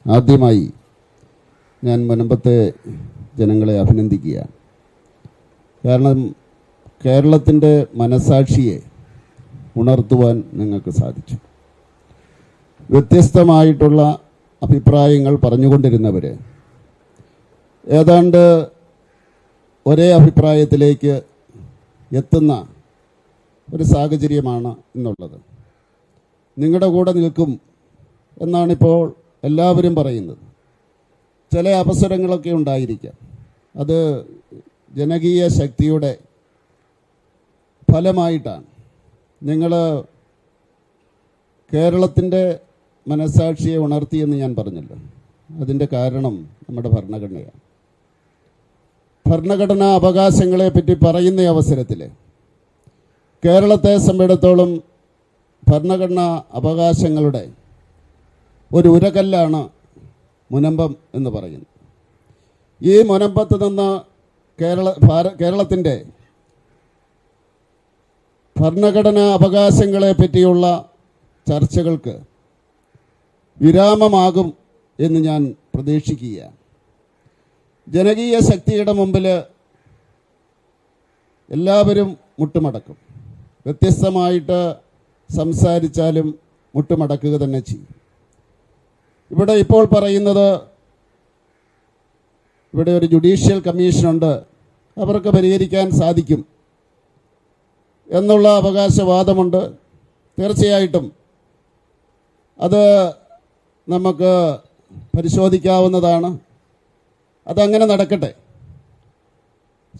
ആദ്യമായി ഞാൻ മുനമ്പത്തെ ജനങ്ങളെ അഭിനന്ദിക്കുകയാണ്. കാരണം കേരളത്തിൻ്റെ മനസാക്ഷിയെ ഉണർത്തുവാൻ നിങ്ങൾക്ക് സാധിച്ചു. വ്യത്യസ്തമായിട്ടുള്ള അഭിപ്രായങ്ങൾ പറഞ്ഞുകൊണ്ടിരുന്നവർ ഏതാണ്ട് ഒരേ അഭിപ്രായത്തിലേക്ക് എത്തുന്ന ഒരു സാഹചര്യമാണ് ഇന്നുള്ളത്. നിങ്ങളുടെ കൂടെ നിൽക്കും എന്നാണിപ്പോൾ എല്ലാവരും പറയുന്നത്. ചില അവസരങ്ങളൊക്കെ ഉണ്ടായിരിക്കാം. അത് ജനകീയ ശക്തിയുടെ ഫലമായിട്ടാണ്. നിങ്ങൾ കേരളത്തിൻ്റെ മനസാക്ഷിയെ ഉണർത്തിയെന്ന് ഞാൻ പറഞ്ഞല്ലോ. അതിൻ്റെ കാരണം നമ്മുടെ ഭരണഘടനയാണ്. ഭരണഘടനാ അവകാശങ്ങളെ പറ്റി പറയുന്ന അവസരത്തിൽ കേരളത്തെ സംബന്ധിച്ചിടത്തോളം ഭരണഘടനാ അവകാശങ്ങളുടെ ഒരു ഉരകല്ലാണ് മുനമ്പം എന്ന് പറയുന്നത്. ഈ മുനമ്പത്ത് നിന്ന് കേരളത്തിൻ്റെ ഭരണഘടനാ അവകാശങ്ങളെ പറ്റിയുള്ള ചർച്ചകൾക്ക് വിരാമമാകും എന്ന് ഞാൻ പ്രതീക്ഷിക്കുകയാണ്. ജനകീയ ശക്തിയുടെ മുമ്പിൽ എല്ലാവരും മുട്ടുമടക്കും. വ്യത്യസ്തമായിട്ട് സംസാരിച്ചാലും മുട്ടുമടക്കുക തന്നെ ചെയ്യും. ഇവിടെ ഇപ്പോൾ പറയുന്നത് ഇവിടെ ഒരു ജുഡീഷ്യൽ കമ്മീഷനുണ്ട്, അവർക്ക് പരിഹരിക്കാൻ സാധിക്കും എന്നുള്ള അവകാശവാദമുണ്ട്. തീർച്ചയായിട്ടും അത് നമുക്ക് പരിശോധിക്കാവുന്നതാണ്. അതങ്ങനെ നടക്കട്ടെ.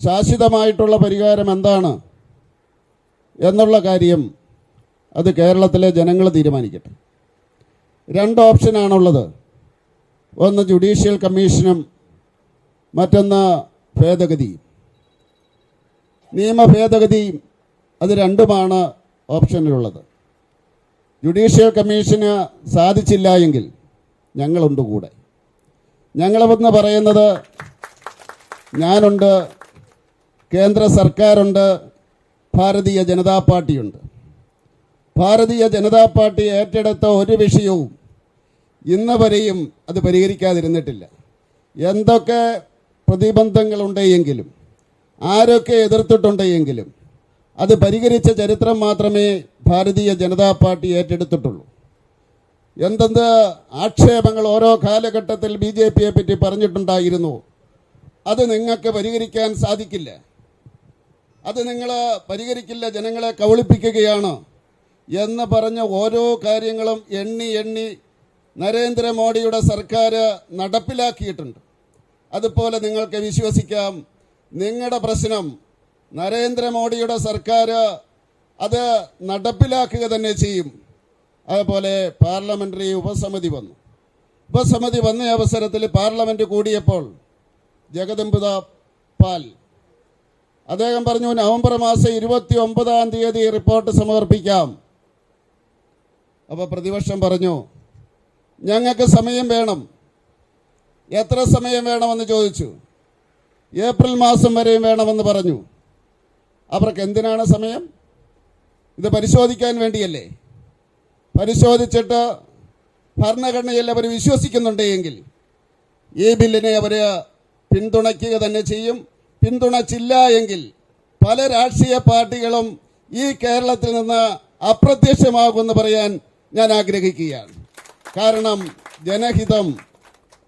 ശാശ്വതമായിട്ടുള്ള പരിഹാരം എന്താണ് എന്നുള്ള കാര്യം അത് കേരളത്തിലെ ജനങ്ങൾ തീരുമാനിക്കട്ടെ. 2 ഓപ്ഷനാണുള്ളത്. ഒന്ന് ജുഡീഷ്യൽ കമ്മീഷനും മറ്റൊന്ന് ഭേദഗതിയും. നിയമ ഭേദഗതിയും അത് രണ്ടുമാണ് ഓപ്ഷനിലുള്ളത്. ജുഡീഷ്യൽ കമ്മീഷന് സാധിച്ചില്ല എങ്കിൽ ഞങ്ങളുണ്ട് കൂടെ. ഞങ്ങളെന്ന് പറയുന്നത് ഞാനുണ്ട്, കേന്ദ്ര സർക്കാരുണ്ട്, ഭാരതീയ ജനതാ പാർട്ടിയുണ്ട്. ഭാരതീയ ജനതാ പാർട്ടി ഏറ്റെടുത്ത ഒരു വിഷയവും ഇന്ന് വരെയും അത് പരിഹരിക്കാതിരുന്നിട്ടില്ല. എന്തൊക്കെ പ്രതിബന്ധങ്ങളുണ്ടെങ്കിലും ആരൊക്കെ എതിർത്തിട്ടുണ്ടെങ്കിലും അത് പരിഹരിച്ച ചരിത്രം മാത്രമേ ഭാരതീയ ജനതാ പാർട്ടി ഏറ്റെടുത്തിട്ടുള്ളൂ. എന്തെന്ത് ആക്ഷേപങ്ങൾ ഓരോ കാലഘട്ടത്തിൽ BJPയെ പറ്റി പറഞ്ഞിട്ടുണ്ടായിരുന്നു. അത് നിങ്ങൾക്ക് പരിഹരിക്കാൻ സാധിക്കില്ല, അത് നിങ്ങൾ പരിഹരിക്കില്ല, ജനങ്ങളെ കബളിപ്പിക്കുകയാണ് എന്ന് പറഞ്ഞ ഓരോ കാര്യങ്ങളും എണ്ണി നരേന്ദ്രമോദിയുടെ സർക്കാർ നടപ്പിലാക്കിയിട്ടുണ്ട്. അതുപോലെ നിങ്ങൾക്ക് വിശ്വസിക്കാം, നിങ്ങളുടെ പ്രശ്നം നരേന്ദ്രമോദിയുടെ സർക്കാർ അത് നടപ്പിലാക്കുക തന്നെ ചെയ്യും. അതുപോലെ പാർലമെന്ററി ഉപസമിതി വന്ന അവസരത്തിൽ പാർലമെന്റ് കൂടിയപ്പോൾ ജഗദംബിക പാൽ അദ്ദേഹം പറഞ്ഞു നവംബർ മാസം 29-ാം തീയതി റിപ്പോർട്ട് സമർപ്പിക്കാം. അപ്പോൾ പ്രതിപക്ഷം പറഞ്ഞു ഞങ്ങൾക്ക് സമയം വേണം. എത്ര സമയം വേണമെന്ന് ചോദിച്ചു. ഏപ്രിൽ മാസം വരെയും വേണമെന്ന് പറഞ്ഞു. അവർക്ക് എന്തിനാണ് സമയം? ഇത് പരിശോധിക്കാൻ വേണ്ടിയല്ലേ? പരിശോധിച്ചിട്ട് ഭരണഘടനയിൽ അവർ വിശ്വസിക്കുന്നുണ്ടെങ്കിൽ ഈ ബില്ലിനെ അവർ പിന്തുണയ്ക്കുക തന്നെ ചെയ്യും. പിന്തുണച്ചില്ല എങ്കിൽ പല രാഷ്ട്രീയ പാർട്ടികളും ഈ കേരളത്തിൽ നിന്ന് അപ്രത്യക്ഷമാകുമെന്ന് പറയാൻ ഞാൻ ആഗ്രഹിക്കുകയാണ്. കാരണം ജനഹിതം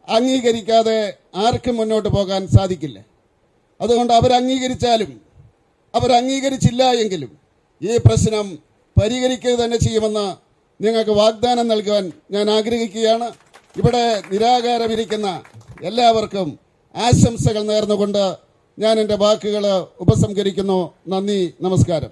അംഗീകരിക്കാതെ ആർക്കും മുന്നോട്ട് പോകാൻ സാധിക്കില്ല. അതുകൊണ്ട് അവരംഗീകരിച്ചാലും അവരംഗീകരിച്ചില്ല എങ്കിലും ഈ പ്രശ്നം പരിഹരിക്കുക തന്നെ ചെയ്യുമെന്ന് നിങ്ങൾക്ക് വാഗ്ദാനം നൽകാൻ ഞാൻ ആഗ്രഹിക്കുകയാണ്. ഇവിടെ നിരാകാരമിരിക്കുന്ന എല്ലാവർക്കും ആശംസകൾ നേർന്നുകൊണ്ട് ഞാൻ എൻ്റെ വാക്കുകൾ ഉപസംഹരിക്കുന്നു. നന്ദി, നമസ്കാരം.